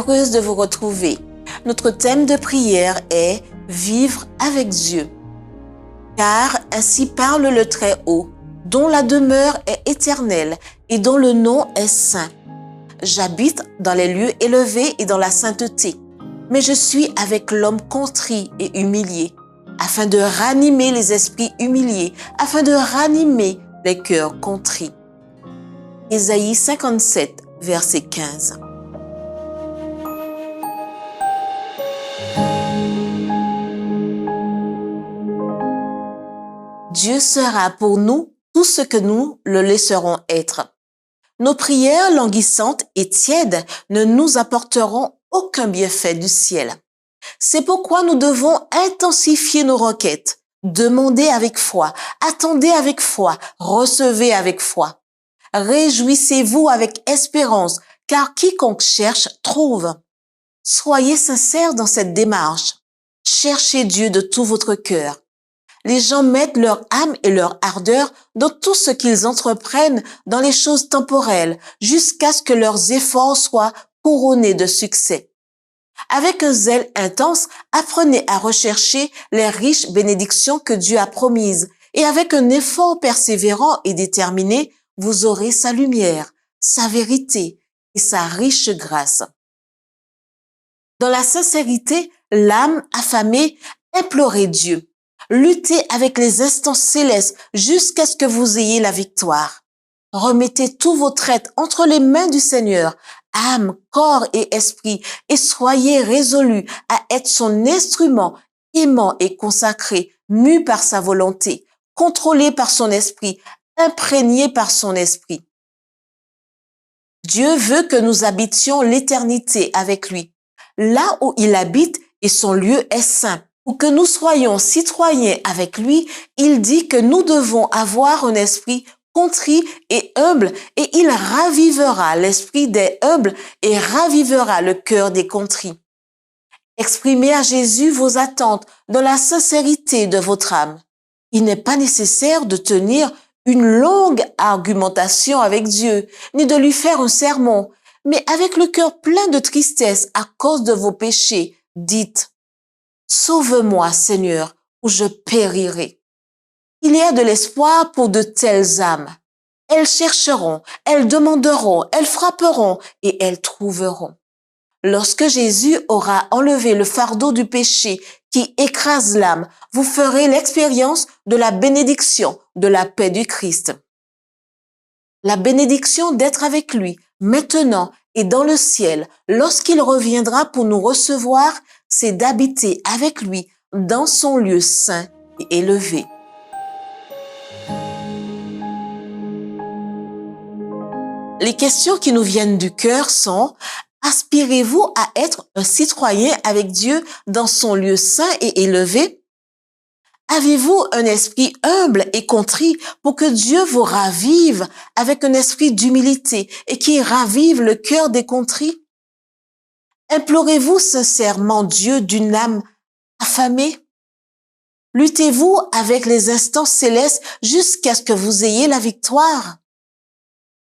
heureuse de vous retrouver. Notre thème de prière est « Vivre avec Dieu ». Car ainsi parle le Très-Haut, dont la demeure est éternelle et dont le nom est saint. J'habite dans les lieux élevés et dans la sainteté, mais je suis avec l'homme contrit et humilié, afin de ranimer les esprits humiliés, afin de ranimer les cœurs contrits. Ésaïe 57, verset 15. Dieu sera pour nous tout ce que nous le laisserons être. Nos prières languissantes et tièdes ne nous apporteront aucun bienfait du ciel. C'est pourquoi nous devons intensifier nos requêtes, demander avec foi, attendez avec foi, recevez avec foi. Réjouissez-vous avec espérance, car quiconque cherche trouve. Soyez sincères dans cette démarche. Cherchez Dieu de tout votre cœur. Les gens mettent leur âme et leur ardeur dans tout ce qu'ils entreprennent dans les choses temporelles, jusqu'à ce que leurs efforts soient couronnés de succès. Avec un zèle intense, apprenez à rechercher les riches bénédictions que Dieu a promises, et avec un effort persévérant et déterminé, vous aurez sa lumière, sa vérité et sa riche grâce. Dans la sincérité, l'âme affamée, implorez Dieu. Luttez avec les instances célestes jusqu'à ce que vous ayez la victoire. Remettez tous vos traites entre les mains du Seigneur, âme, corps et esprit, et soyez résolus à être son instrument aimant et consacré, mu par sa volonté, contrôlé par son esprit, imprégné par son esprit. Dieu veut que nous habitions l'éternité avec lui. Là où il habite et son lieu est saint. Pour que nous soyons citoyens avec lui, il dit que nous devons avoir un esprit contrit et humble, et il ravivera l'esprit des humbles et ravivera le cœur des contrits. Exprimez à Jésus vos attentes dans la sincérité de votre âme. Il n'est pas nécessaire de tenir une longue argumentation avec Dieu, ni de lui faire un sermon, mais avec le cœur plein de tristesse à cause de vos péchés, dites: Sauve-moi, Seigneur, ou je périrai. Il y a de l'espoir pour de telles âmes. Elles chercheront, elles demanderont, elles frapperont et elles trouveront. Lorsque Jésus aura enlevé le fardeau du péché qui écrase l'âme, vous ferez l'expérience de la bénédiction de la paix du Christ. La bénédiction d'être avec lui, maintenant et dans le ciel, lorsqu'il reviendra pour nous recevoir, c'est d'habiter avec lui dans son lieu saint et élevé. Les questions qui nous viennent du cœur sont: aspirez-vous à être un citoyen avec Dieu dans son lieu saint et élevé? Avez-vous un esprit humble et contrit pour que Dieu vous ravive avec un esprit d'humilité et qui ravive le cœur des contrits? Implorez-vous sincèrement Dieu d'une âme affamée? Luttez-vous avec les instances célestes jusqu'à ce que vous ayez la victoire?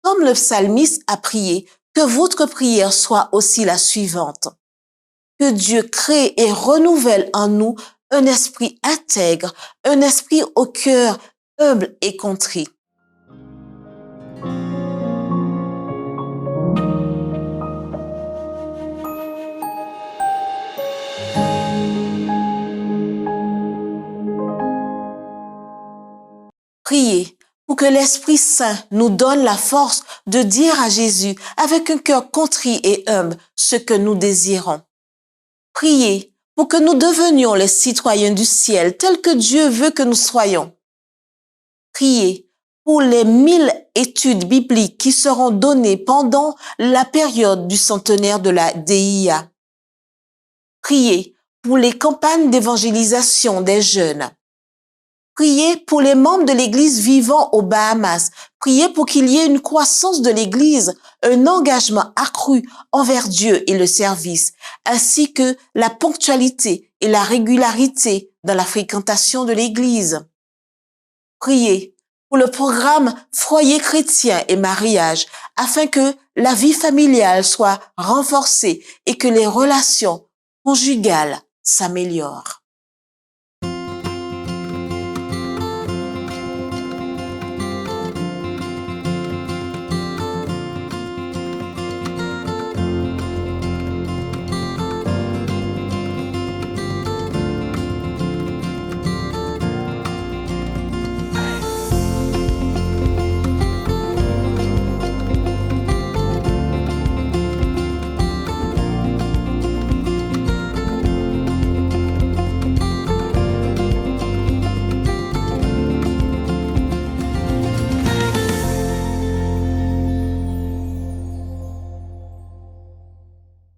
Comme le psalmiste a prié, que votre prière soit aussi la suivante. Que Dieu crée et renouvelle en nous un esprit intègre, un esprit au cœur humble et contrit. Priez pour que l'Esprit Saint nous donne la force de dire à Jésus avec un cœur contrit et humble ce que nous désirons. Priez pour que nous devenions les citoyens du ciel tels que Dieu veut que nous soyons. Priez pour les 1000 études bibliques qui seront données pendant la période du centenaire de la DIA. Priez pour les campagnes d'évangélisation des jeunes. Priez pour les membres de l'Église vivant aux Bahamas. Priez pour qu'il y ait une croissance de l'Église, un engagement accru envers Dieu et le service, ainsi que la ponctualité et la régularité dans la fréquentation de l'Église. Priez pour le programme Foyer chrétien et mariage, afin que la vie familiale soit renforcée et que les relations conjugales s'améliorent.